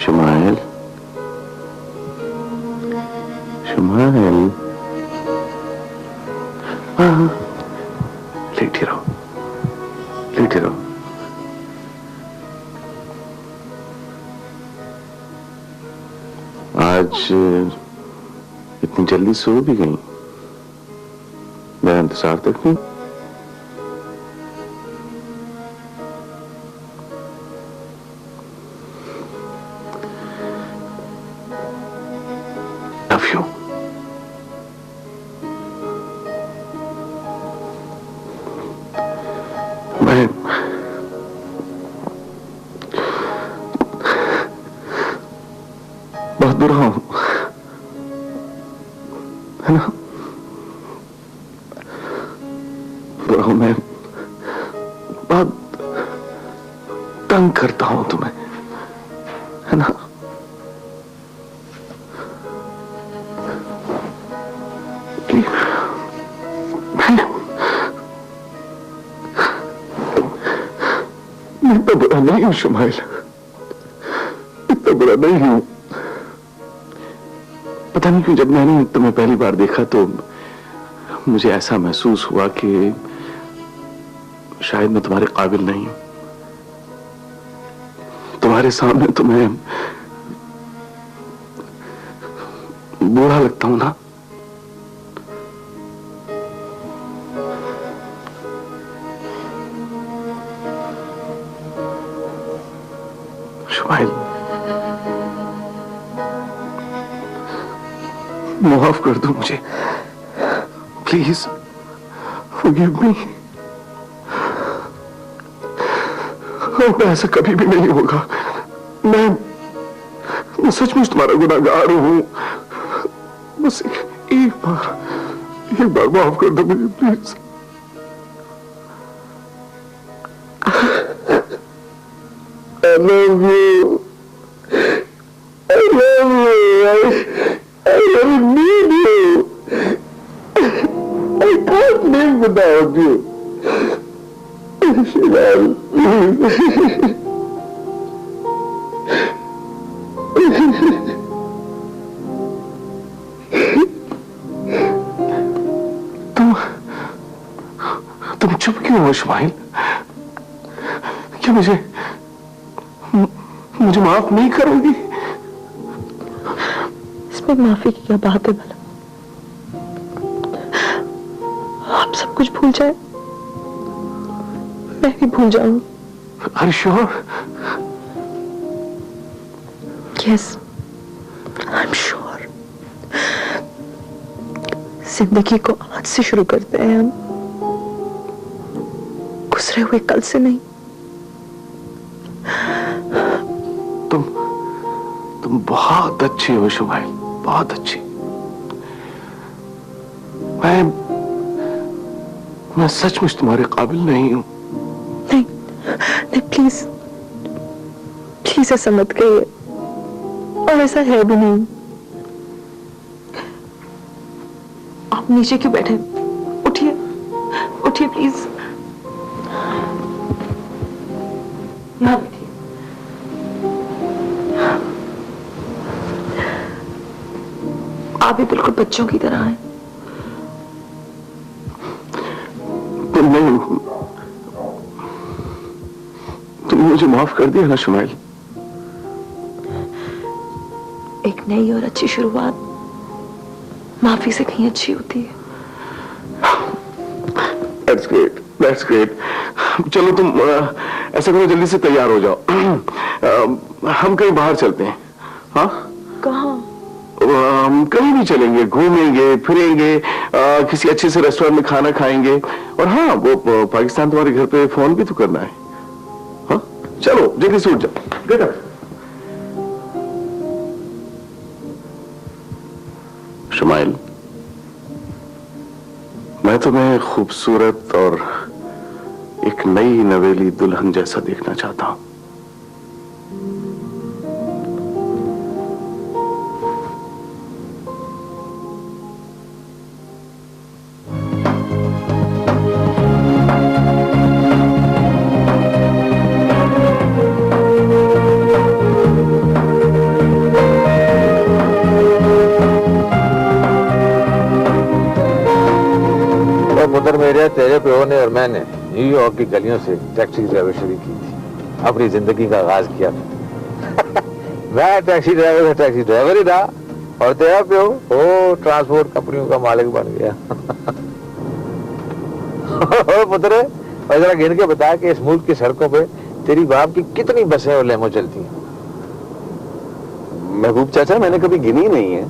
शुमाइल, शुमाइल, हाँ, लेटे रहो, लेटे रहो। आज इतनी जल्दी सो भी गई? मेरा इंतजार तक नहीं। Love you. मैं बहुत बुरा हूं, है ना? बुरा हूं मैं, बहुत तंग करता हूं तुम्हें, है ना? मैं इतना बुरा नहीं हूं शुमाइल, इतना बुरा नहीं हूं। पता नहीं क्यों जब मैंने तुम्हें पहली बार देखा तो मुझे ऐसा महसूस हुआ कि शायद मैं तुम्हारे काबिल नहीं हूं। तुम्हारे सामने तो मैं बुरा लगता हूं ना। शुमाइल, माफ कर दो मुझे, प्लीज फॉरगिव मी। और ऐसा कभी भी नहीं होगा। मैं सचमुच तुम्हारा गुनाहगार हूं। बस एक बार माफ कर दो मुझे please. I love you. I love you. I really need you. I can't live without you. Shival, please. तुम चुप क्यों हो शुमाइल? क्या मुझे माफ नहीं करोगी? इसमें माफी की क्या बात है भला? आप सब कुछ भूल जाए, मैं भी भूल जाऊंगी। Are you sure? Yes, I'm sure. जिंदगी को आज से शुरू करते हैं हम, गुजरे हुए कल से नहीं। तुम बहुत अच्छी हो शुमाइल, बहुत अच्छी। मैं सचमुच तुम्हारे काबिल नहीं हूं। नहीं, प्लीज प्लीज ऐसा मत कहिए, और ऐसा है भी नहीं। आप नीचे क्यों बैठे? उठिए, उठिए प्लीज। यहाँ बैठिए। आप भी बिल्कुल बच्चों की तरह हैं। तुम मुझे माफ कर दिया ना शुमाइल। एक नई और अच्छी शुरुआत माफी से कहीं अच्छी होती है। That's great, that's great. चलो तुम ऐसा करो, जल्दी से तैयार हो जाओ। हम कहीं बाहर चलते हैं। हाँ? कहाँ? हम कहीं भी चलेंगे, घूमेंगे फिरेंगे, किसी अच्छे से रेस्टोरेंट में खाना खाएंगे। और हाँ, वो पाकिस्तान तुम्हारे घर पे फोन भी तो करना है। हाँ, चलो जल्दी से उठ जाओ। Get up. शुमाइल, मैं तुम्हें खूबसूरत और एक नई नवेली दुल्हन जैसा देखना चाहता हूं। न्यूयॉर्क की गलियों से टैक्सी ड्राइवर शुरू की थी, अपनी जिंदगी का आगाज किया था। मैं टैक्सी ड्राइवर ही रहा और तेरा प्यो वो ट्रांसपोर्ट कंपनियों का मालिक बन गया। पुत्र, और जरा गिन के बता कि इस मुल्क की सड़कों पे तेरी बाप की कितनी बसें और लेमो चलती हैं? महबूब चाचा, मैंने कभी गिनी नहीं है।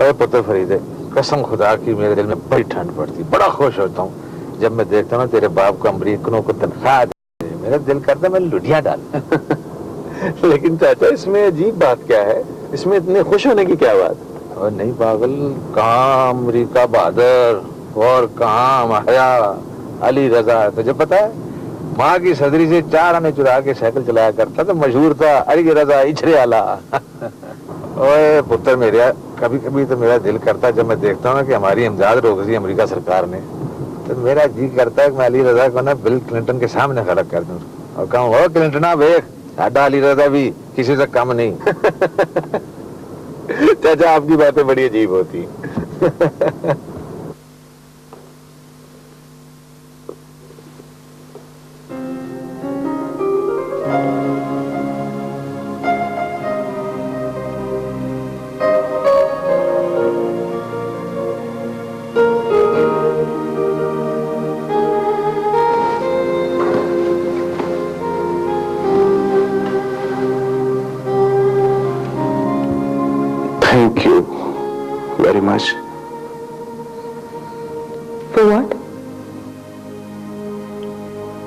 अरे पुत्र फरीदे, कसम खुदा की मेरे दिल में बड़ी ठंड पड़ती, बड़ा खुश होता हूँ जब मैं देखता हूँ तेरे बाप को अमरीकनों को तनख्वाह दे। मेरा दिल करता है मैं लुढ़ियां डाल। लेकिन चाचा, इसमें अजीब बात क्या है? इसमें इतने खुश होने की क्या बात? और नहीं पागल, कहाँ अमरीका बहादुर और कहाँ हमारा अली रजा। तुझे पता है, माँ की सदरी से 4 आने चुरा के साइकिल चलाया करता तो मशहूर था अली रजा इछरे आला। ओए पुत्र मेरा, कभी कभी तो मेरा दिल करता है जब मैं देखता हूँ ना कि हमारी इमदाद रोक दी अमेरिका सरकार ने, तो मेरा जी करता है कि मैं अली रजा को ना बिल क्लिंटन के सामने खड़ा कर दूं और कहूँ, हो क्लिंटना देख, साडा अली रजा भी किसी से कम नहीं। चाचा, आपकी बातें बड़ी अजीब होती। Thank you very much. For what?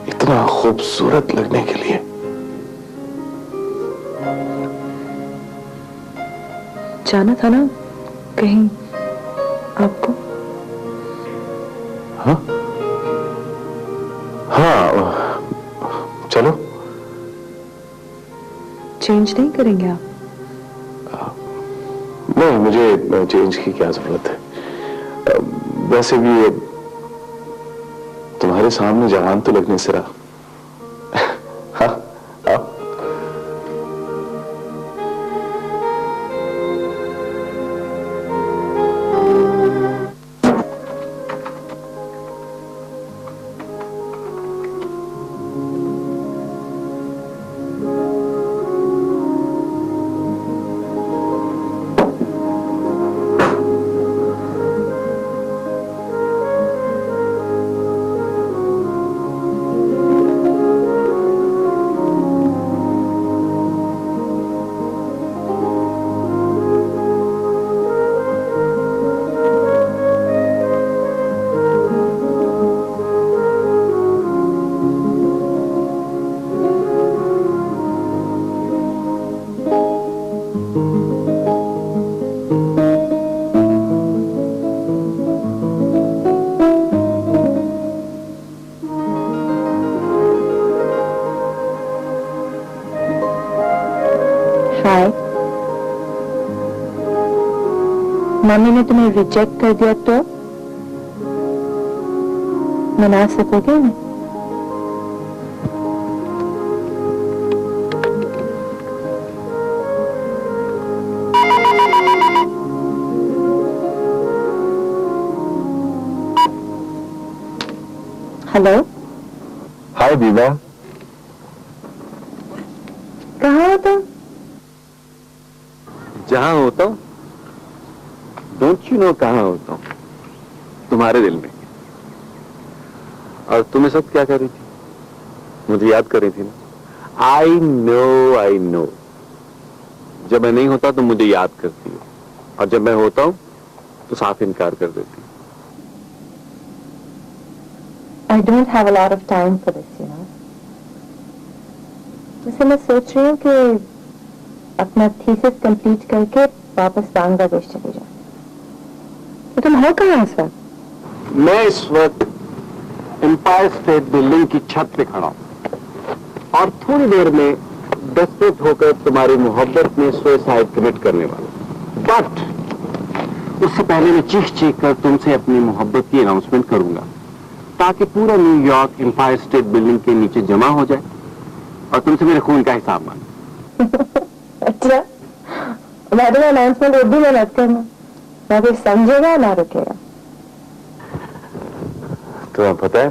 इतना खूबसूरत लगने के लिए। जाना था ना कहीं आपको? हाँ हाँ, चलो। चेंज नहीं करेंगे आप? नहीं, मुझे चेंज की क्या जरूरत है। वैसे भी तुम्हारे सामने जवान तो लगने से रहा। हाँ, हाँ। मम्मी ने तुम्हें रिजेक्ट कर दिया तो मना सकोगे ना? हेलो, हाय बीबा। कहाँ हो तुम? जहां होता हूं, डोंट यू नो कहां होता हूं? तुम्हारे दिल में। और तुम इस वक्त क्या कर रही थी? मुझे याद कर रही थी ना? I know. जब मैं नहीं होता तो मुझे याद करती हो, और जब मैं होता हूं तो साफ इनकार कर देती हो। I don't have a lot of time for this, you know. वैसे मैं सोच रही हूँ कि अपना थीसिस कंप्लीट करके वापस बांग्लादेश चले जाऊँ। तो तुम हो कहाँ इस वक्त? मैं इस वक्त एम्पायर स्टेट बिल्डिंग की छत पे खड़ा हूं और थोड़ी देर में डेस्परेट होकर तुम्हारी मोहब्बत में सुसाइड कमिट करने वाला। बट उससे पहले मैं चीख कर तुमसे अपनी मोहब्बत की अनाउंसमेंट करूंगा ताकि पूरा न्यूयॉर्क एम्पायर स्टेट बिल्डिंग के नीचे जमा हो जाए और तुमसे मेरे खून का हिसाब मांगे। अच्छा, मैडम अनाउंसमेंट उर्दू में मत करना, ना कोई समझेगा ना रुकेगा। तुम्हें पता है,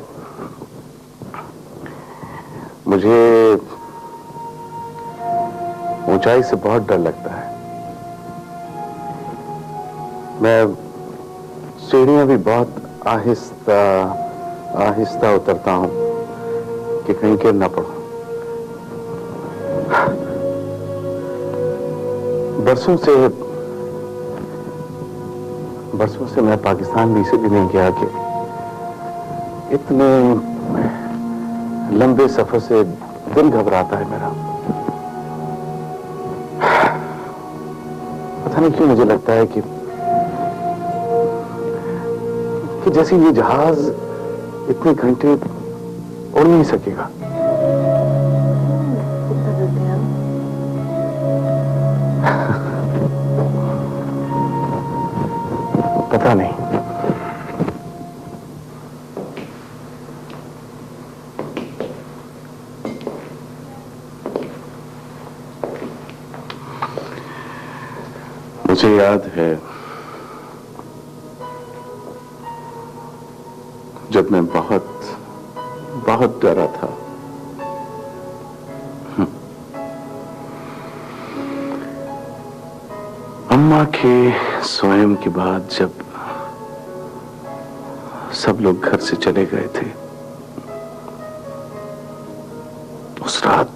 मुझे ऊंचाई से बहुत डर लगता है। मैं सीढ़ियां भी बहुत आहिस्ता आहिस्ता उतरता हूं कि कहीं गिर ना पड़ो। बरसों से मैं पाकिस्तान भी इसीलिए नहीं गया कि इतने लंबे सफर से दिल घबराता है मेरा। पता नहीं क्यों मुझे लगता है कि जैसे ये जहाज इतने घंटे उड़ नहीं सकेगा। पता नहीं। मुझे याद है जब मैं बहुत बहुत डरा था। अम्मा के स्वयं के बाद जब सब लोग घर से चले गए थे, उस रात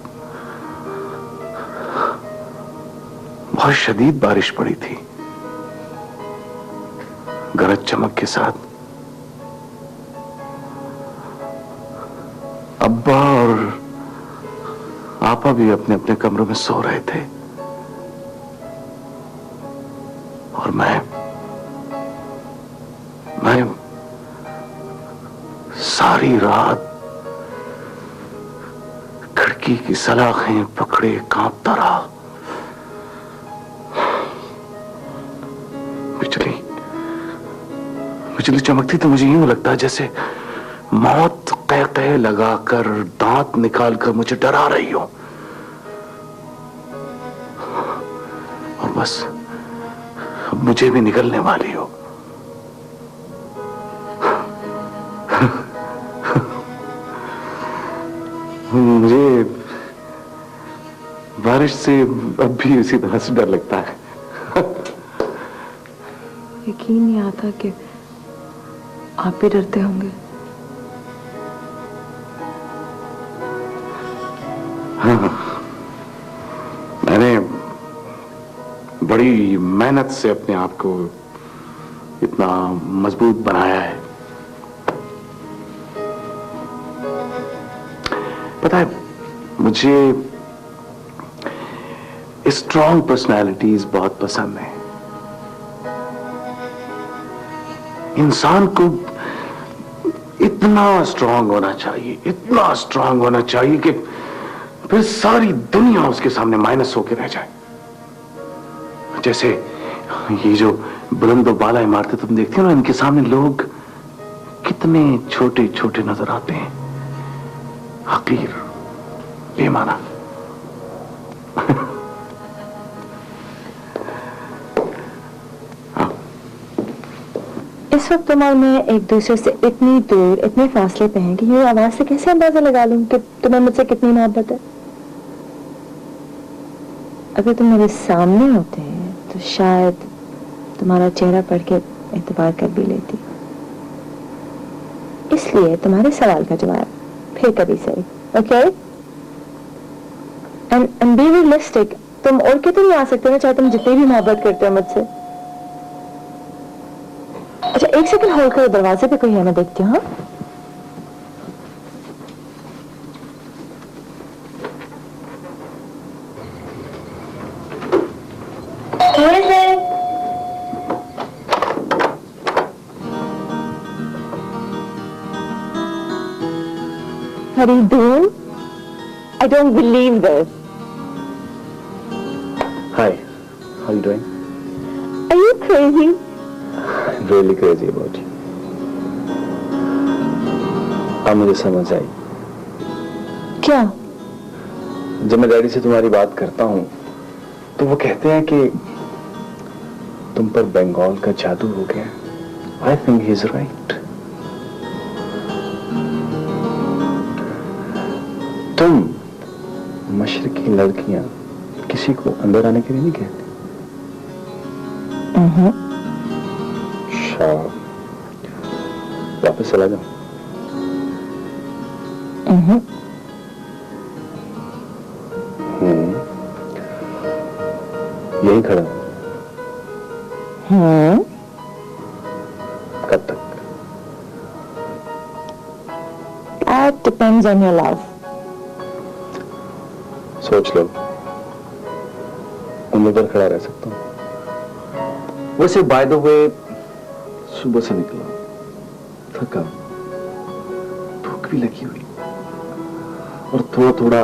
बहुत शदीद बारिश पड़ी थी, गरज चमक के साथ। अब्बा और आपा भी अपने अपने कमरों में सो रहे थे और मैं सारी रात खिड़की की सलाखें पकड़े कांपता रहा। बिजली चमकती तो मुझे यूं लगता है जैसे मौत कह लगाकर दांत निकालकर मुझे डरा रही हो। और बस अब मुझे भी निकलने वाली हो। मुझे बारिश से अब भी उसी तरह से डर लगता है। यकीन नहीं आता कि आप भी डरते होंगे। हाँ, मैंने बड़ी मेहनत से अपने आप को इतना मजबूत बनाया है। पता है, मुझे स्ट्रॉन्ग पर्सनालिटीज बहुत पसंद है। इंसान को इतना स्ट्रांग होना चाहिए, इतना स्ट्रांग होना चाहिए कि फिर सारी दुनिया उसके सामने माइनस होकर रह जाए। जैसे ये जो बुलंद बाला इमारतें तुम देखती हो ना, इनके सामने लोग कितने छोटे छोटे नजर आते हैं, हकीर, बेमाना। इस वक्त तुम और मैं एक दूसरे से इतनी दूर, इतने फासले पे हैं कि ये आवाज से कैसे अंदाजा लगा लूं कि तुम्हें मुझसे कितनी मोहब्बत है। अगर तुम मेरे सामने होते तो शायद तुम्हारा चेहरा पढ़ के एतबार कर भी लेती। इसलिए तुम्हारे सवाल का जवाब फिर कभी सही, ओके? And be realistic. तुम और के तो नहीं आ सकते ना, चाहे तुम जितनी भी मोहब्बत करते हो मुझसे। अच्छा, एक सेकंड होल्ड करो, दरवाजे पे कोई है, मैं देखती हूँ। हाँ, What are you doing? I don't believe this. Hi, how are you doing? Are you crazy? I'm really crazy about you. अब मुझे समझ आई। क्या? जब मैं डैडी से तुम्हारी बात करता हूँ तो वो कहते हैं कि तुम पर बंगाल का जादू हो गया। I think he's right. तो मशरकी लड़कियां किसी को अंदर आने के लिए नहीं कहती। अच्छा, वापस चला जाओ। यही खड़ा हूं। कब तक? That depends on your love. सोच लो, उम्र पर खड़ा रह सकता हूं। वैसे बाय द वे, सुबह से निकला, थका, भूख भी लगी हुई और थोड़ा थोड़ा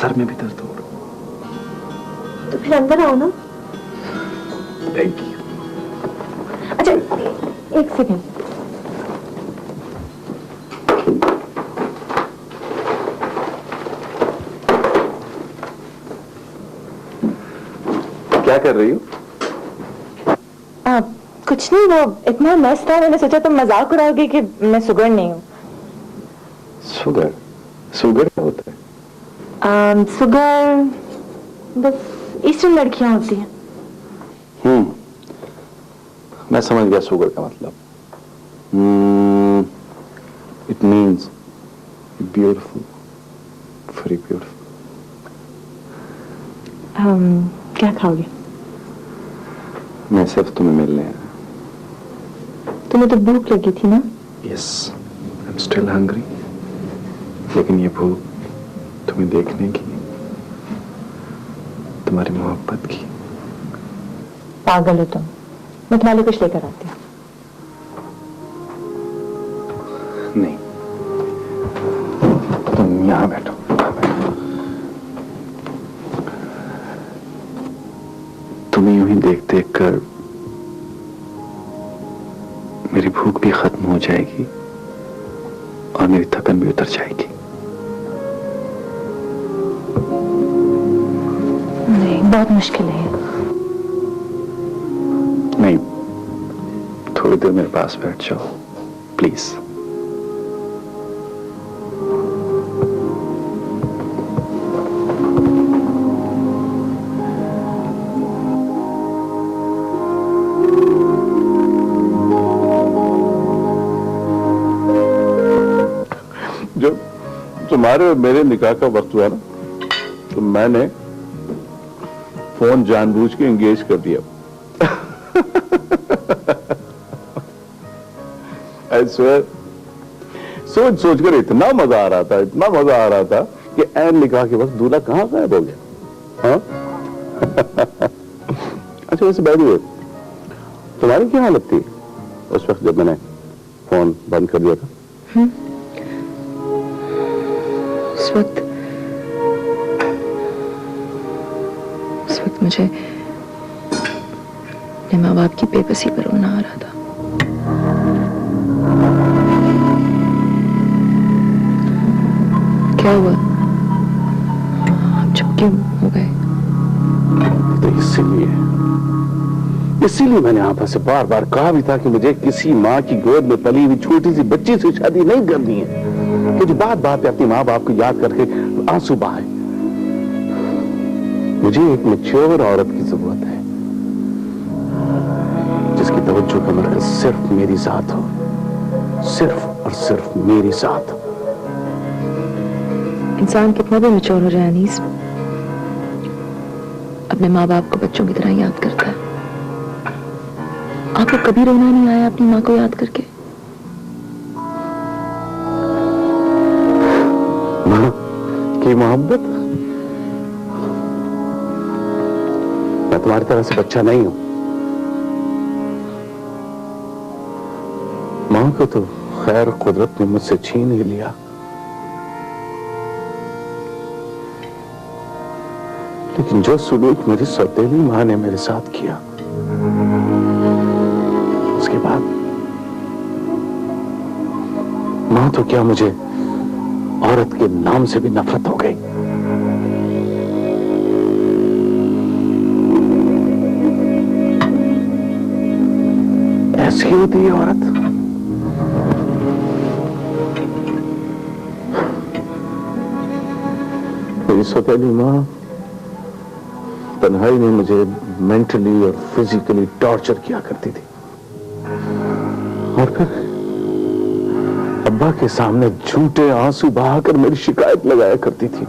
सर में भी दर्द हो रहा। तो फिर अंदर आओ ना। Thank you. अच्छा, एक सेकेंड। क्या कर रही हो? कुछ नहीं, वो इतना मस्त था, मैंने सोचा तुम मजाक उड़ाओगे कि मैं सुगर नहीं हूँ। शुगर? शुगर क्या होता है? सुगर बस ईस्टर्न लड़कियां होती हैं। मैं समझ गया शुगर का मतलब। It means beautiful, very beautiful. क्या खाओगे? मैं सिर्फ तुम्हें मिलने आया। तुम्हें तो भूख लगी थी ना? Yes, I am still hungry. लेकिन ये भूख तुम्हें देखने की, तुम्हारी मोहब्बत की। पागल हो तुम। मैं तुम्हारे लिए कुछ लेकर आती हूँ। नहीं, तुम यहाँ बैठो। तुम्हें यूं ही देख देख कर मेरी भूख भी खत्म हो जाएगी और मेरी थकन भी उतर जाएगी। नहीं, बहुत मुश्किल है। नहीं, थोड़ी देर मेरे पास बैठ जाओ प्लीज। जब तुम्हारे और मेरे निकाह का वक्त हुआ ना, तो मैंने फोन जानबूझ के एंगेज कर दिया। I swear, सोच सोच कर इतना मजा आ रहा था, इतना मजा आ रहा था कि ऐन निकाह के वक्त दूल्हा कहां गायब हो गया। हाँ? अच्छा, वैसे बाय द वे, तुम्हारी क्या हालत थी उस वक्त जब मैंने फोन बंद कर दिया था? उस वक्त मुझे अपने माँ बाप की बेबसी पर रोना आ रहा था। क्या हुआ? आप चुप क्यों हो गए? तो इसीलिए मैंने आपा से बार बार कहा भी था कि मुझे किसी माँ की गोद में पली हुई छोटी सी बच्ची से शादी नहीं करनी है, कि जो बात बात पे अपने माँ बाप को याद करके आंसू बहाए। मुझे एक मैच्योर औरत की जरूरत है, जिसकी तवज्जो का मरकज सिर्फ मेरी जात हो, सिर्फ और सिर्फ मेरी जात। इंसान कितना भी मैच्योर हो जाए अनीस, अपने माँ बाप को बच्चों की तरह याद करता है। आपको कभी रोना नहीं आया अपनी माँ को याद करके? माँ की मोहब्बत? मैं तुम्हारी तरह से बच्चा नहीं हूं। माँ को तो खैर कुदरत ने मुझसे छीन ही लिया, लेकिन जो सुलूक मेरी सौतेली माँ ने मेरे साथ किया, उसके बाद माँ तो क्या, मुझे औरत के नाम से भी नफरत हो गई। ऐसी होती है औरत। मेरी सौतेली माँ तन्हाई में मुझे मेंटली और फिजिकली टॉर्चर किया करती थी, और फिर अब्बा के सामने झूठे आंसू बहाकर मेरी शिकायत लगाया करती थी।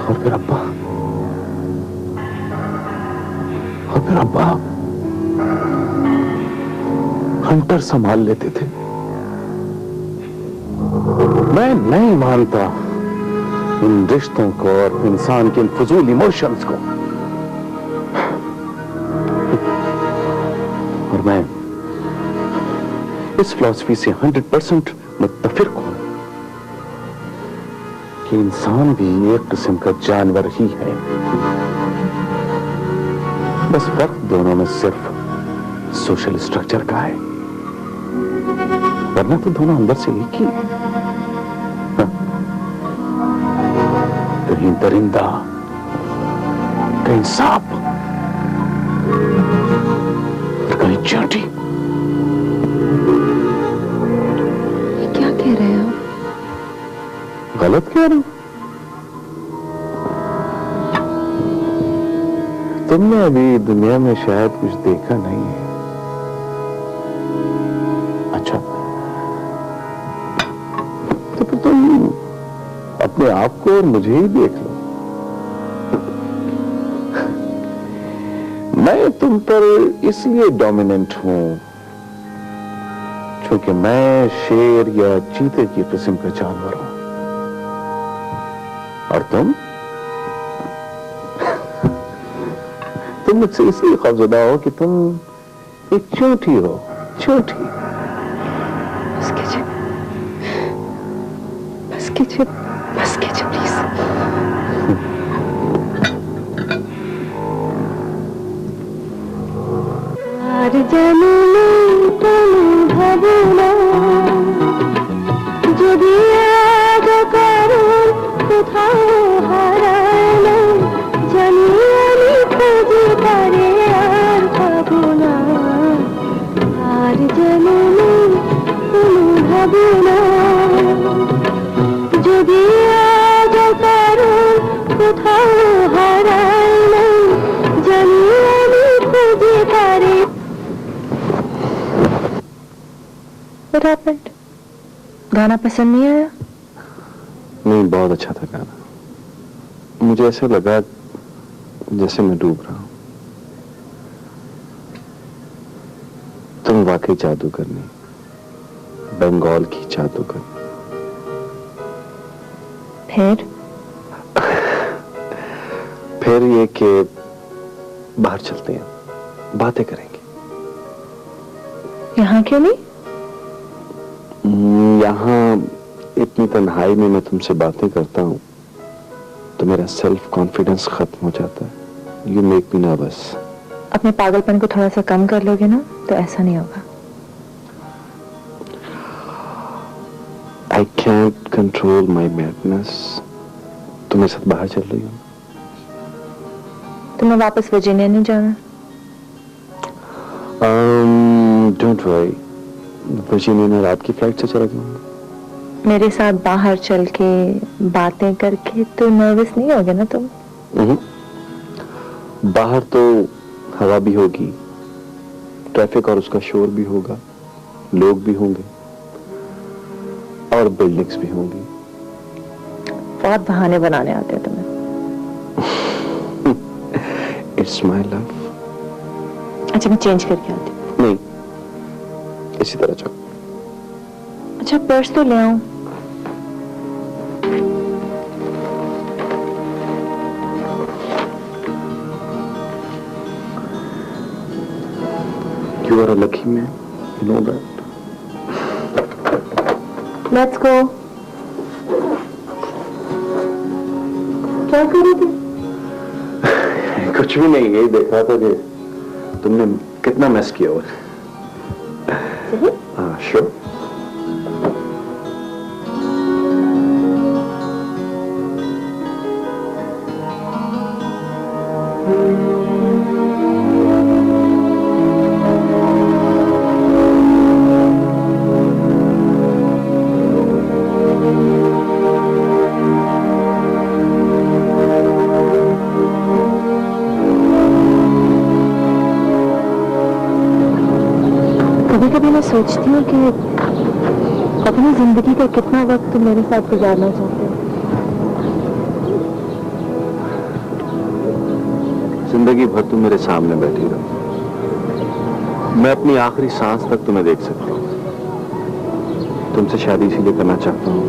और फिर अब्बा हंटर संभाल लेते थे। मैं नहीं मानता इन रिश्तों को और इंसान के इन फजूल इमोशंस को, और मैं इस फिलॉसफी से 100% मुत्तफिक हूं कि इंसान भी एक किस्म का जानवर ही है। बस फर्क दोनों में सिर्फ सोशल स्ट्रक्चर का है, वरना तो दोनों अंदर से एक ही है। कहीं दरिंदा, कहीं सांप, और कहीं चींटी। क्या कह रहे हो? गलत कह रहा हूं? तुमने अभी दुनिया में शायद कुछ देखा नहीं है। अच्छा, तो फिर तुम अपने आप को और मुझे ही देख लो। मैं तुम पर इसलिए डोमिनेंट हूं क्योंकि मैं शेर या चीते की किस्म का जानवर हूं, और तुम मुझसे इसलिए खौफजदा हो कि तुम एक चोटी हो, चोटी। बस कीजिए, बस कीजिए, बस कीजिए प्लीज। আর জানুনে তুমি ভাবনা যদি আজ কারো কোথাও হারানো জানি আমি খুঁজে পারে আর পাবো না। আর জানুনে তুমি ভাবনা যদি আজ কারো কোথাও হারানো জানি আমি খুঁজে পারে। What happened? गाना पसंद नहीं आया? नहीं, बहुत अच्छा था गाना। मुझे ऐसे लगा जैसे मैं डूब रहा हूं। तुम वाकई जादूगरनी, बंगाल की जादूगरनी। फिर ये कि बाहर चलते हैं, बातें करेंगे। यहाँ क्यों नहीं? यहाँ इतनी तन्हाई में मैं तुमसे बातें करता हूँ तो मेरा सेल्फ कॉन्फिडेंस खत्म हो जाता है। You make me nervous. अपने पागलपन को थोड़ा सा कम कर लोगे ना तो ऐसा नहीं होगा। I can't control my madness. तुम मेरे साथ बाहर चल रही हो? तुम्हें वापस वर्जीनिया नहीं जाना? डोंट वरी, वर्जीनिया में रात की फ्लाइट से चला जाऊंगा। मेरे साथ बाहर चल के बातें करके तो नर्वस नहीं होगे ना तुम? बाहर तो हवा भी होगी, ट्रैफिक और उसका शोर भी होगा, लोग भी होंगे और बिल्डिंग्स भी होंगी। बहुत बहाने बनाने आते हैं तुम्हें। It's my love. अच्छा, मैं चेंज करके आती हूँ। नहीं, इसी तरह चलो। अच्छा, पर्स तो ले आऊं। You are a lucky man, you know that. Let's go. क्या कर रही थी? कुछ भी नहीं, यही देखा था कि तुमने कितना मैस किया हुआ है। हाँ, श्योर। मैं सोचती हूँ कि अपनी जिंदगी का कितना वक्त तुम मेरे साथ गुजारना चाहते हो। जिंदगी भर तुम मेरे सामने बैठी रहो, मैं अपनी आखिरी सांस तक तुम्हें देख सकता हूँ। तुमसे शादी इसीलिए करना चाहता हूँ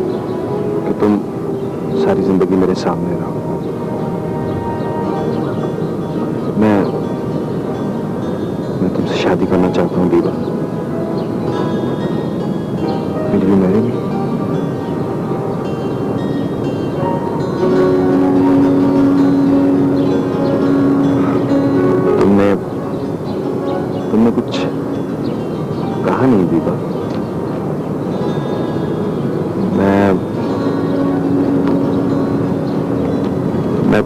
कि तुम सारी जिंदगी मेरे सामने रहो। मैं तुमसे शादी करना चाहता हूँ दीवा। Will you marry me? तुमने कुछ कहा नहीं दीवा। मैं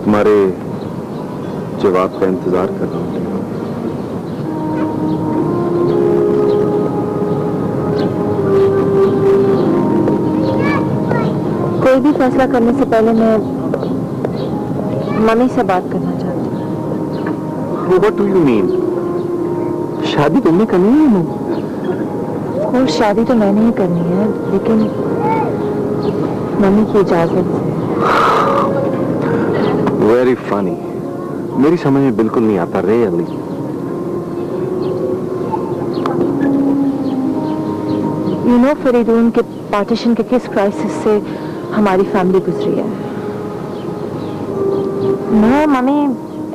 तुम्हारे जवाब का इंतजार कर रहा हूँ। कोई भी फैसला करने से पहले मैं मम्मी से बात करना चाहती हूँ। What do you mean? शादी तुमने करनी है ना? और शादी तो मैंने ही करनी है, लेकिन मम्मी की इजाजत से। Very funny. मेरी समझ में बिल्कुल नहीं आता really. You know फरीदून के पार्टीशन के किस क्राइसिस से हमारी फैमिली गुजरी है। मैं मम्मी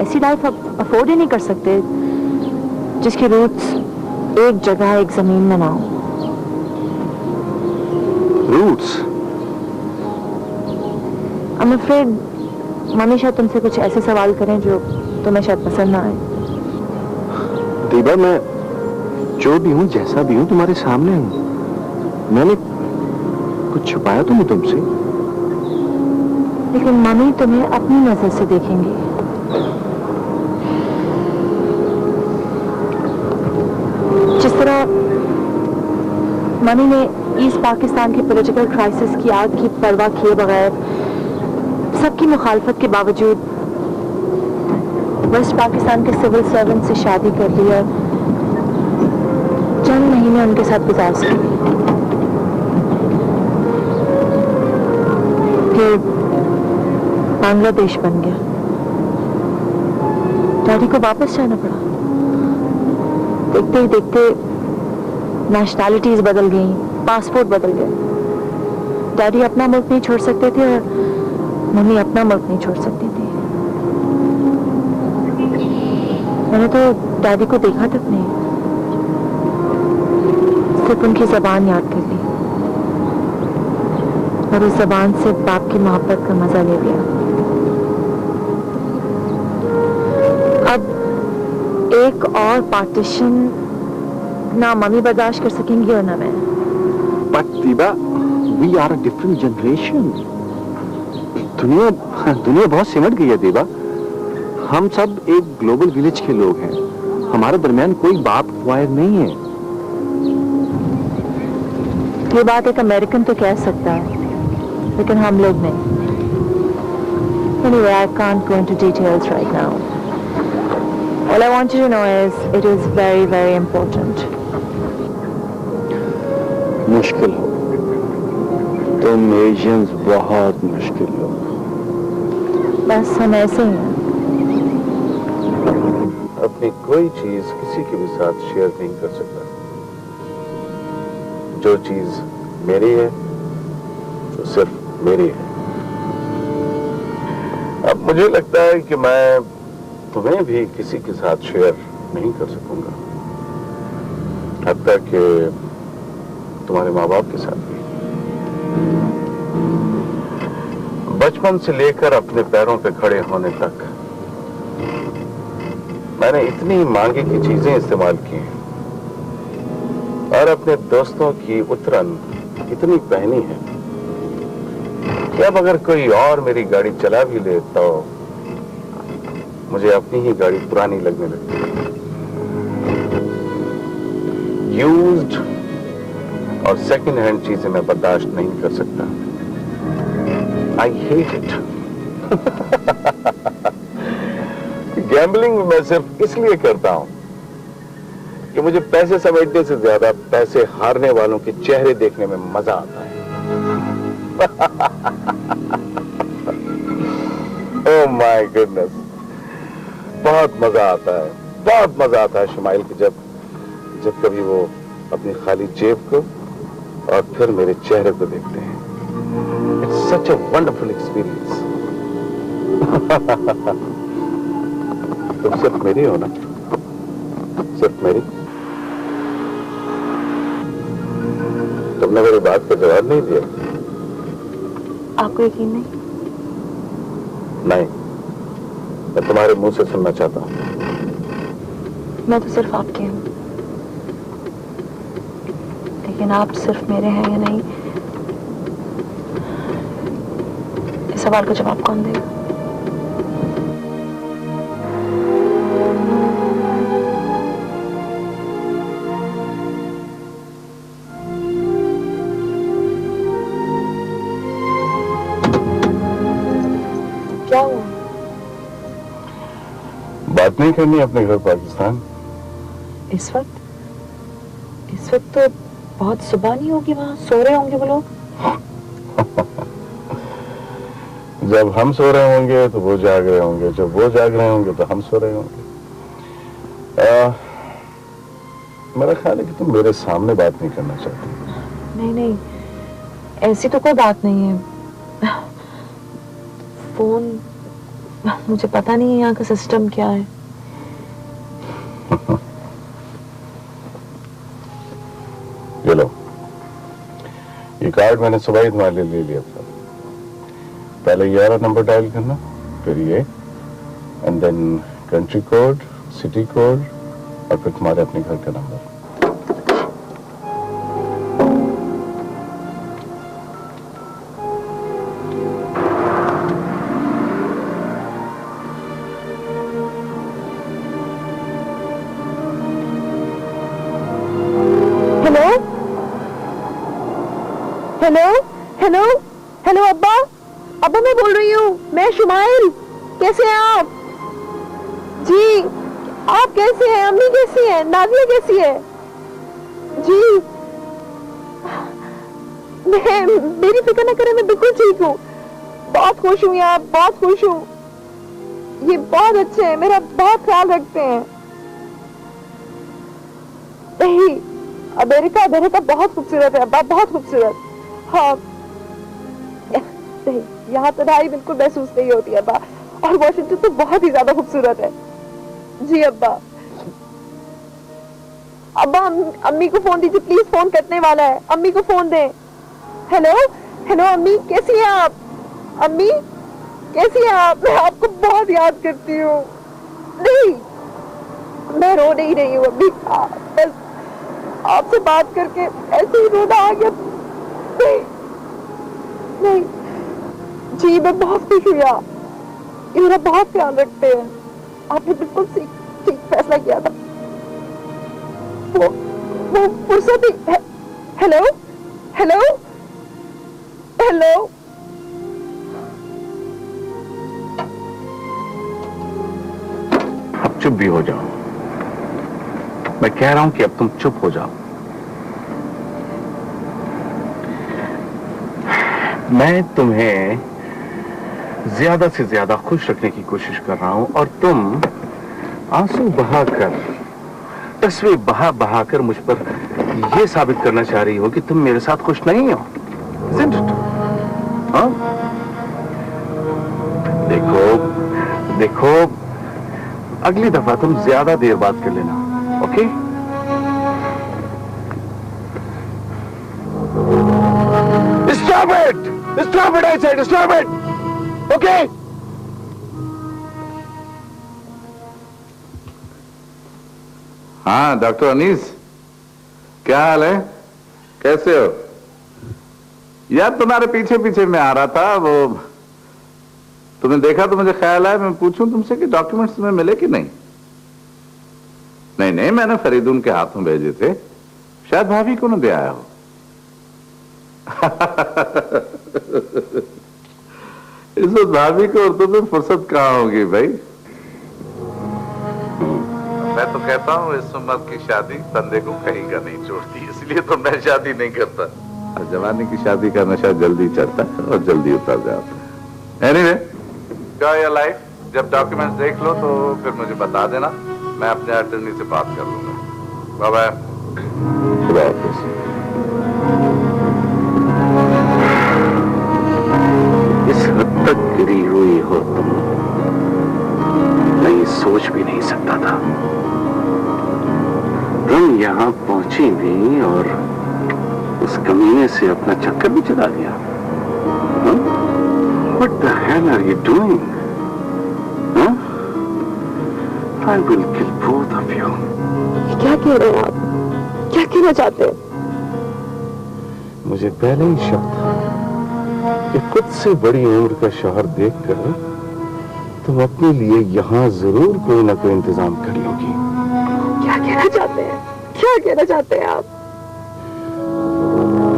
ऐसी लाइफ अफोर्ड ही नहीं कर सकते जिसकी रूट्स एक जगह एक जमीन में ना हो। Roots? I'm afraid मम्मी शायद तुमसे कुछ ऐसे सवाल करें जो तुम्हें शायद पसंद ना आए। दीवा, मैं जो भी हूँ, जैसा भी हूँ, तुम्हारे सामने हूँ। मैंने कुछ छुपाया तो नहीं तुमसे। लेकिन मम्मी तुम्हें अपनी नजर से देखेंगी। जिस तरह मम्मी ने ईस्ट पाकिस्तान की पॉलिटिकल क्राइसिस की आग की परवाह किए बगैर सबकी मुखालफत के बावजूद वेस्ट पाकिस्तान के सिविल सर्वेंट से शादी कर ली और चंद महीने उनके साथ गुजार सकी, फिर बांग्लादेश बन गया। डैडी को वापस जाना पड़ा। देखते ही देखते नेशनैलिटीज बदल गई, पासपोर्ट बदल गए। डैडी अपना मुल्क नहीं छोड़ सकते थे और मम्मी अपना मुल्क नहीं छोड़ सकती थी। मैंने तो डैडी को देखा तक नहीं, सिर्फ उनकी जबान याद कर ली और उस जबान से बाप की मोहब्बत का मजा ले लिया। अब एक और पार्टीशन ना मम्मी बर्दाश्त कर सकेंगी और ना मैं। But दीवा, we are a different generation. दुनिया बहुत सिमट गई है दीवा। हम सब एक ग्लोबल विलेज के लोग हैं। हमारे दरमियान कोई बाप वायर नहीं है। ये बात एक अमेरिकन तो कह सकता है, लेकिन हम लोग नहीं। Anyway, I can't go into details right now. All I want you to know is it is very, very important. मुश्किल हो तुम एशियंस, बहुत मुश्किल हो। बस हम ऐसे ही हैं। अपनी कोई चीज किसी के भी साथ शेयर नहीं कर सकता। जो चीज मेरी है वो सिर्फ मेरी है। अब मुझे लगता है कि मैं तुम्हें भी किसी के साथ शेयर नहीं कर सकूंगा, हत्ता कि तुम्हारे माँ बाप के साथ भी। बचपन से लेकर अपने पैरों पे खड़े होने तक मैंने इतनी मांगे की चीजें इस्तेमाल की हैं और अपने दोस्तों की उतरन इतनी पहनी है कि अब अगर कोई और मेरी गाड़ी चला भी ले तो मुझे अपनी ही गाड़ी पुरानी लगने लगती है। यूज्ड और सेकंड हैंड चीजें मैं बर्दाश्त नहीं कर सकता। I hate it. गैम्बलिंग मैं सिर्फ इसलिए करता हूं कि मुझे पैसे समेटने से ज्यादा पैसे हारने वालों के चेहरे देखने में मजा आता है। ओह माय गुडनेस, बहुत मजा आता है, बहुत मजा आता है शुमाइल की जब कभी वो अपनी खाली जेब को और फिर मेरे चेहरे को देखते हैं। It's such a wonderful experience. तुम सिर्फ मेरी हो ना, सिर्फ मेरी। तुमने मेरी बात का जवाब नहीं दिया। आपको यकीन नहीं? नहीं, मैं तुम्हारे मुंह से सुनना चाहता हूं। मैं तो सिर्फ आपके हूं, लेकिन आप सिर्फ मेरे हैं या नहीं, इस सवाल का जवाब कौन देगा? क्या हुआ? बात नहीं करनी अपने घर पाकिस्तान? इस वक्त तो बहुत सुबह नहीं होगी, वहां सो रहे होंगे वो लोग। जब हम सो रहे होंगे तो वो जाग रहे होंगे, जब वो जाग रहे होंगे तो हम सो रहे होंगे। मेरा ख्याल है कि तुम मेरे सामने बात नहीं करना चाहती। नहीं, ऐसी तो कोई बात नहीं है। फोन, मुझे पता नहीं है यहाँ का सिस्टम क्या है। ये लो, ये कार्ड मैंने सुबह ही तुम्हारे लिए ले लिया था। पहले ये वाला नंबर डायल करना, फिर ये, and then country code, city code, और फिर तुम्हारे अपने घर का नंबर। हेलो अब्बा मैं बोल रही हूँ, मैं शुमाइल। कैसे हैं आप? जी, आप कैसे हैं? अम्मी कैसी है? नादिया कैसी है? जी, मेरी फिक्र न करें, मैं बिल्कुल ठीक हूँ। बहुत खुश हूँ यहाँ, बहुत खुश हूँ। ये बहुत अच्छे हैं, मेरा बहुत ख्याल रखते हैं। नहीं, अमेरिका बहुत खूबसूरत है अब्बा, बहुत खूबसूरत। हाँ, नहीं, यहाँ तन्हाई बिल्कुल महसूस नहीं होती है अब्बा, और वॉशिंगटन तो बहुत ही ज्यादा खूबसूरत है। जी अब्बा, अम्मी को फोन दीजिए प्लीज, फोन कटने वाला है। अम्मी को फोन दें। हेलो अम्मी, कैसी हैं आप? अम्मी कैसी हैं आप? मैं आपको बहुत याद करती हूँ। नहीं, मैं रो नहीं रही हूँ अम्मी, बस आपसे बात करके ऐसे ही रोना आ गया। नहीं, जी मैं बहुत खुश हुई। ये मेरा बहुत ख्याल रखते हैं। आपने बिल्कुल ठीक फैसला किया था। वो फुर्सत ही। हेलो अब चुप भी हो जाओ। मैं कह रहा हूं कि अब तुम चुप हो जाओ। मैं तुम्हें ज्यादा से ज्यादा खुश रखने की कोशिश कर रहा हूं, और तुम आंसू बहाकर, तस्वीर बहाकर मुझ पर यह साबित करना चाह रही हो कि तुम मेरे साथ खुश नहीं हो। Isn't it? हाँ? देखो, अगली दफा तुम ज्यादा देर बात कर लेना, okay? Stop it! Stop it, I said! Stop it! Okay? हाँ डॉक्टर अनीस, क्या हाल है? कैसे हो? यार तुम्हारे पीछे मैं आ रहा था। वो तुमने देखा तो मुझे ख्याल आया मैं पूछूं तुमसे कि डॉक्यूमेंट्स तुम्हें मिले कि नहीं? नहीं, मैंने फरीदून के हाथों भेजे थे, शायद भाभी को न दे आया हो। इस वक्त भाभी को और तुम्हें फुर्सत कहाँ होगी भाई? मैं तो कहता हूँ इस उम्र की शादी बंदे को कहीं का नहीं छोड़ती, इसलिए तो मैं शादी नहीं करता। और जवानी की शादी का नशा जल्दी चढ़ता है और जल्दी उतर जाता है। Anyway, enjoy your life. जब डॉक्यूमेंट्स देख लो तो फिर मुझे बता देना, मैं अपने अटर्नी से बात कर लूंगा। Bye bye. खुदा हाफिज। इस हद तक गिरी हुई हो तुम, मैं ये सोच भी नहीं सकता था। तुम यहां पहुंची भी और उस कमीने से अपना चक्कर भी चला दिया। What the hell are you doing? Huh? I will kill both of you. क्या कह रहे हैं आप? क्या कहना चाहते हैं? मुझे पहले ही शक था कि खुद से बड़ी उम्र का शौहर देखकर तुम अपने लिए यहाँ जरूर कोई ना कोई इंतजाम कर लोगी। क्या कहना चाहते हैं? क्या कहना चाहते हैं आप?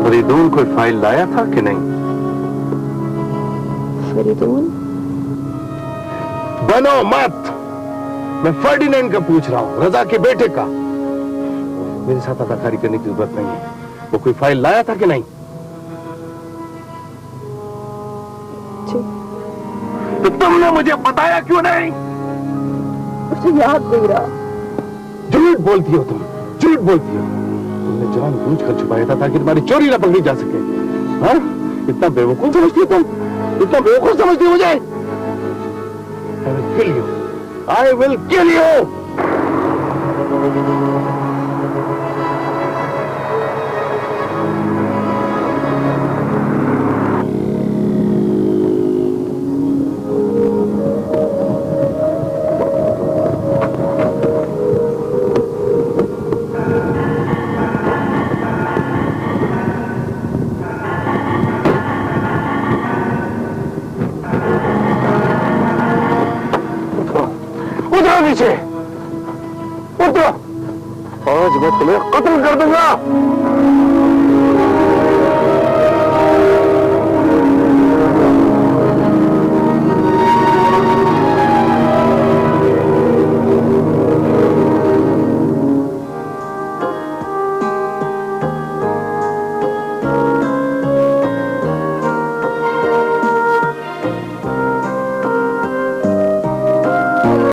फरीदून कोई फाइल लाया था कि नहीं? फरीदून? बनो मत, मैं फर्डिनेंड का पूछ रहा हूँ, रजा के बेटे का। मेरे साथ अदाकारी करने की जरूरत नहीं है। वो कोई फाइल लाया था कि नहीं? जी। तो तुमने मुझे बताया क्यों नहीं? मुझे याद नहीं रहा। झूठ बोलती हो तुम, झूठ बोलती हो। तुमने जानबूझकर छुपाया था ताकि तुम्हारी चोरी न पकड़ी जा सके। हाँ? इतना बेवकूफ समझती हो तुम? इतना बेवकूफ समझती हो मुझे? I will kill you. I will kill you. नीचे उतरो, आज मैं तुम्हें कत्ल कर दूंगा।